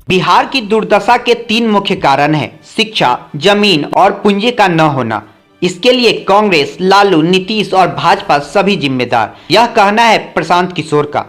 बिहार की दुर्दशा के तीन मुख्य कारण हैं: शिक्षा, जमीन और पूंजी का न होना। इसके लिए कांग्रेस, लालू, नीतीश और भाजपा सभी जिम्मेदार, यह कहना है प्रशांत किशोर का।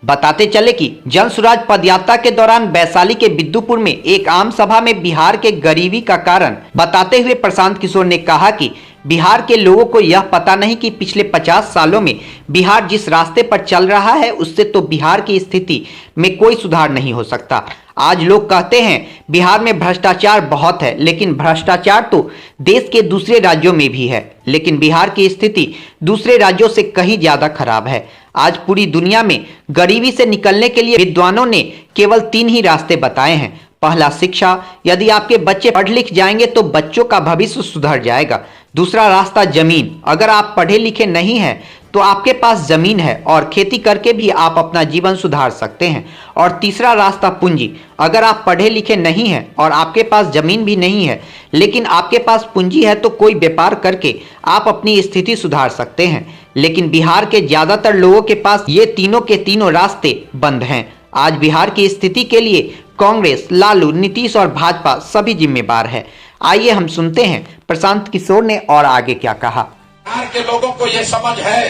बताते चले कि जन सुराज पदयात्रा के दौरान वैशाली के बिद्दुपुर में एक आम सभा में बिहार के गरीबी का कारण बताते हुए प्रशांत किशोर ने कहा कि बिहार के लोगों को यह पता नहीं कि पिछले 50 सालों में बिहार जिस रास्ते पर चल रहा है उससे तो बिहार की स्थिति में कोई सुधार नहीं हो सकता। आज लोग कहते हैं बिहार में भ्रष्टाचार बहुत है, लेकिन भ्रष्टाचार तो देश के दूसरे राज्यों में भी है, लेकिन बिहार की स्थिति दूसरे राज्यों से कहीं ज्यादा खराब है। आज पूरी दुनिया में गरीबी से निकलने के लिए विद्वानों ने केवल 3 ही रास्ते बताए हैं। पहला, शिक्षा, यदि आपके बच्चे पढ़ लिख जाएंगे तो बच्चों का भविष्य सुधर जाएगा। दूसरा रास्ता, जमीन, अगर आप पढ़े लिखे नहीं हैं तो आपके पास जमीन है और खेती करके भी आप अपना जीवन सुधार सकते हैं। और तीसरा रास्ता, पूंजी, अगर आप पढ़े लिखे नहीं हैं और आपके पास जमीन भी नहीं है लेकिन आपके पास पूंजी है तो कोई व्यापार करके आप अपनी स्थिति सुधार सकते हैं। लेकिन बिहार के ज्यादातर लोगों के पास ये तीनों के तीनों रास्ते बंद हैं। आज बिहार की स्थिति के लिए कांग्रेस, लालू, नीतीश और भाजपा सभी जिम्मेदार है। आइए हम सुनते हैं प्रशांत किशोर ने और आगे क्या कहा। बिहार के लोगों को ये समझ है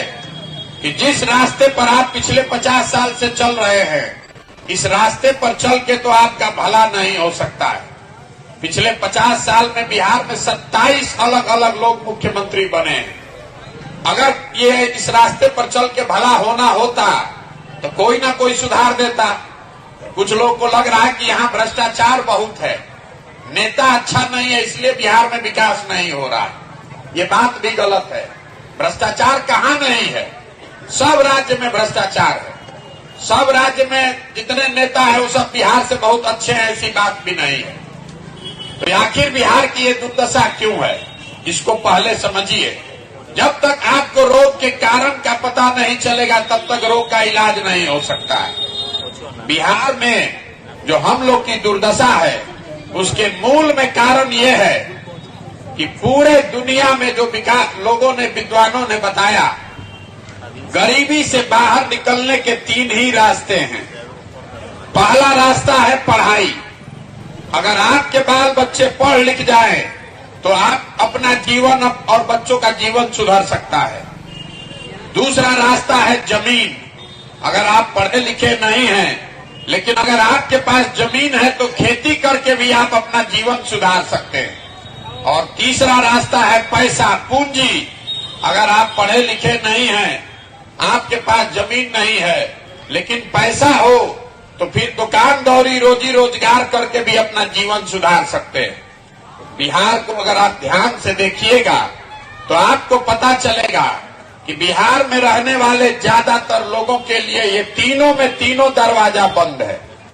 कि जिस रास्ते पर आप पिछले 50 साल से चल रहे हैं, इस रास्ते पर चल के तो आपका भला नहीं हो सकता है। पिछले 50 साल में बिहार में 27 अलग अलग लोग मुख्यमंत्री बने हैं। अगर ये इस रास्ते पर चल के भला होना होता तो कोई ना कोई सुधार देता। कुछ लोगों को लग रहा है कि यहाँ भ्रष्टाचार बहुत है, नेता अच्छा नहीं है, इसलिए बिहार में विकास नहीं हो रहा है। ये बात भी गलत है। भ्रष्टाचार कहाँ नहीं है? सब राज्य में भ्रष्टाचार है। सब राज्य में जितने नेता है वो सब बिहार से बहुत अच्छे हैं, ऐसी बात भी नहीं है। तो आखिर बिहार की ये दुर्दशा क्यों है, इसको पहले समझिए। जब तक आपको रोग के कारण का पता नहीं चलेगा तब तक रोग का इलाज नहीं हो सकता है। बिहार में जो हम लोग की दुर्दशा है उसके मूल में कारण ये है कि पूरे दुनिया में जो विकास लोगों ने, विद्वानों ने बताया, गरीबी से बाहर निकलने के 3 ही रास्ते हैं। पहला रास्ता है पढ़ाई। अगर आपके बाल बच्चे पढ़ लिख जाएं तो आप अपना जीवन और बच्चों का जीवन सुधार सकता है। दूसरा रास्ता है जमीन। अगर आप पढ़े लिखे नहीं हैं लेकिन अगर आपके पास जमीन है तो खेती करके भी आप अपना जीवन सुधार सकते हैं। और तीसरा रास्ता है पैसा, पूंजी। अगर आप पढ़े लिखे नहीं हैं, आपके पास जमीन नहीं है लेकिन पैसा हो तो फिर दुकानदारी, रोजी रोजगार करके भी अपना जीवन सुधार सकते हैं। बिहार को अगर आप ध्यान से देखिएगा तो आपको पता चलेगा कि बिहार में रहने वाले ज्यादातर लोगों के लिए ये तीनों में तीनों दरवाजा बंद है।